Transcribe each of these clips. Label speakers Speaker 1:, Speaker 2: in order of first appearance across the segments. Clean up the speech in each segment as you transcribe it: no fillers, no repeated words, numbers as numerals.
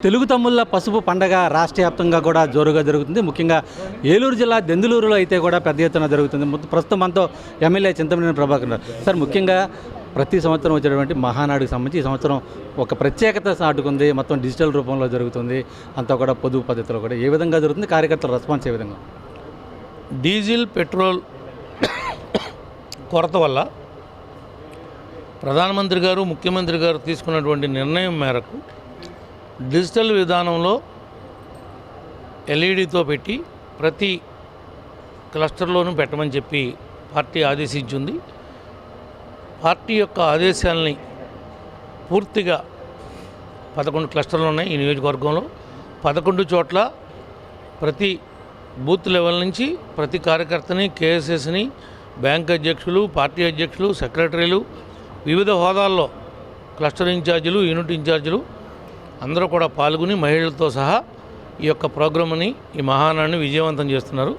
Speaker 1: తెలుగు తమ్ముళ్ళ పసుపు పండగ రాష్ట్ర వ్యాప్తంగా కూడా జోరుగా జరుగుతుంది. ముఖ్యంగా ఏలూరు జిల్లా దెందులూరులో అయితే కూడా పెద్ద ఎత్తున జరుగుతుంది. ప్రస్తుతం మనతో ఎమ్మెల్యే చింతమనేని ప్రభాకర్ సార్, ముఖ్యంగా ప్రతి సంవత్సరం వచ్చేటువంటి మహానాడుకు సంబంధించి ఈ సంవత్సరం ఒక ప్రత్యేకత సాటుకుంది. మొత్తం డిజిటల్ రూపంలో జరుగుతుంది. అంతా కూడా పొదుపు పద్ధతిలో కూడా ఏ విధంగా జరుగుతుంది, కార్యకర్తల రెస్పాన్స్ ఏ విధంగా?
Speaker 2: డీజిల్ పెట్రోల్ కొరత వల్ల ప్రధానమంత్రి గారు ముఖ్యమంత్రి గారు తీసుకున్నటువంటి నిర్ణయం మేరకు డిజిటల్ విధానంలో ఎల్ఈడితో పెట్టి ప్రతి క్లస్టర్లోనూ పెట్టమని చెప్పి పార్టీ ఆదేశించింది. పార్టీ యొక్క ఆదేశాలని పూర్తిగా 11 క్లస్టర్లు ఉన్నాయి ఈ నియోజకవర్గంలో. 11 చోట్ల ప్రతి బూత్ లెవెల్ నుంచి ప్రతి కార్యకర్తని, కేఎస్ఎస్ని, బ్యాంక్ అధ్యక్షులు, పార్టీ అధ్యక్షులు, సెక్రటరీలు, వివిధ హోదాల్లో క్లస్టర్ ఇన్ఛార్జీలు, యూనిట్ ఇన్ఛార్జీలు అందరూ కూడా పాల్గొని మహిళలతో సహా ఈ యొక్క ప్రోగ్రామ్ని, ఈ మహానాడిని విజయవంతం చేస్తున్నారు.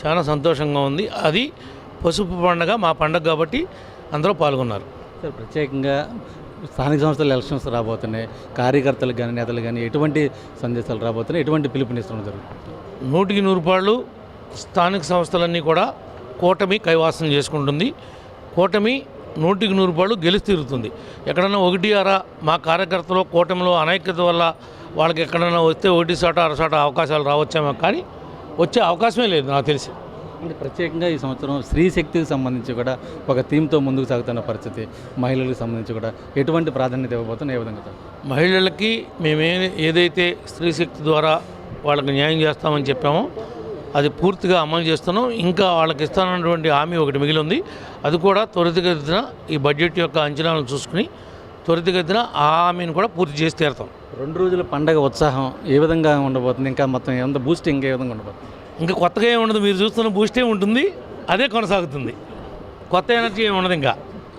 Speaker 2: చాలా సంతోషంగా ఉంది. అది పసుపు పండుగ, మా పండుగ కాబట్టి అందరూ పాల్గొన్నారు.
Speaker 1: సార్, ప్రత్యేకంగా స్థానిక సంస్థల ఎలక్షన్స్ రాబోతున్నాయి. కార్యకర్తలకు కానీ నేతలు కానీ ఎటువంటి సందేశాలు రాబోతున్నాయి, ఎటువంటి పిలుపునిస్తడం జరుగుతుంది?
Speaker 2: 100% స్థానిక సంస్థలన్నీ కూడా కూటమి కైవాసం చేసుకుంటుంది. కూటమి 100% గెలిచి తీరుతుంది. ఎక్కడన్నా ఒకటి అరా మా కార్యకర్తలు కూటమిలో అనైక్యత వల్ల వాళ్ళకి ఎక్కడన్నా వస్తే 1 అరసాట అవకాశాలు రావచ్చేమో, కానీ వచ్చే అవకాశమే లేదు నాకు తెలిసి.
Speaker 1: అంటే ప్రత్యేకంగా ఈ సంవత్సరం స్త్రీ శక్తికి సంబంధించి కూడా ఒక థీమ్తో ముందుకు సాగుతున్న పరిస్థితి. మహిళలకు సంబంధించి కూడా ఎటువంటి ప్రాధాన్యత ఇవ్వబోతున్నా, ఏ విధంగా?
Speaker 2: మహిళలకి మేము ఏదైతే స్త్రీ శక్తి ద్వారా వాళ్ళకి న్యాయం చేస్తామని చెప్పామో అది పూర్తిగా అమలు చేస్తున్నాం. ఇంకా వాళ్ళకి ఇస్తానన్నటువంటి హామీ ఒకటి మిగిలి ఉంది. అది కూడా త్వరితగతిన ఈ బడ్జెట్ యొక్క అంచనాలను చూసుకుని త్వరితగతిన ఆ హామీని కూడా పూర్తి చేసి తీరుతాం.
Speaker 1: 2 రోజుల పండగ ఉత్సాహం ఏ విధంగా ఉండబోతుంది? ఇంకా మొత్తం ఎంత బూస్టింగ్ ఏ విధంగా ఉండబోతుంది?
Speaker 2: ఇంకా కొత్తగా ఏమి ఉండదు. మీరు చూస్తున్న బూస్టే ఉంటుంది, అదే కొనసాగుతుంది. కొత్త ఎనర్జీ ఏమి ఉండదు. ఇంకా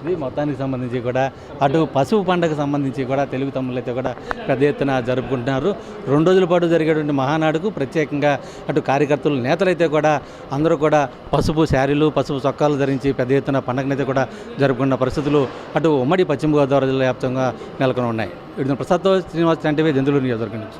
Speaker 1: ఇది మొత్తానికి సంబంధించి కూడా అటు పసుపు పండుగకు సంబంధించి కూడా తెలుగు తమ్ముళ్ళైతే కూడా పెద్ద ఎత్తున జరుపుకుంటున్నారు. 2 రోజుల పాటు జరిగేటువంటి మహానాడుకు ప్రత్యేకంగా అటు కార్యకర్తలు, నేతలైతే కూడా అందరూ కూడా పసుపు శారీలు, పసుపు చొక్కాలు ధరించి పెద్ద ఎత్తున పండుగనైతే కూడా జరుపుకున్న పరిస్థితులు అటు ఉమ్మడి పశ్చిమ గోదావరి జిల్లా వ్యాప్తంగా నెలకొని ఉన్నాయి. వీటిని ప్రసాద్తో శ్రీనివాస్, ఎన్టీవీ, దెందులూరు నియోజకవర్గం నుంచి.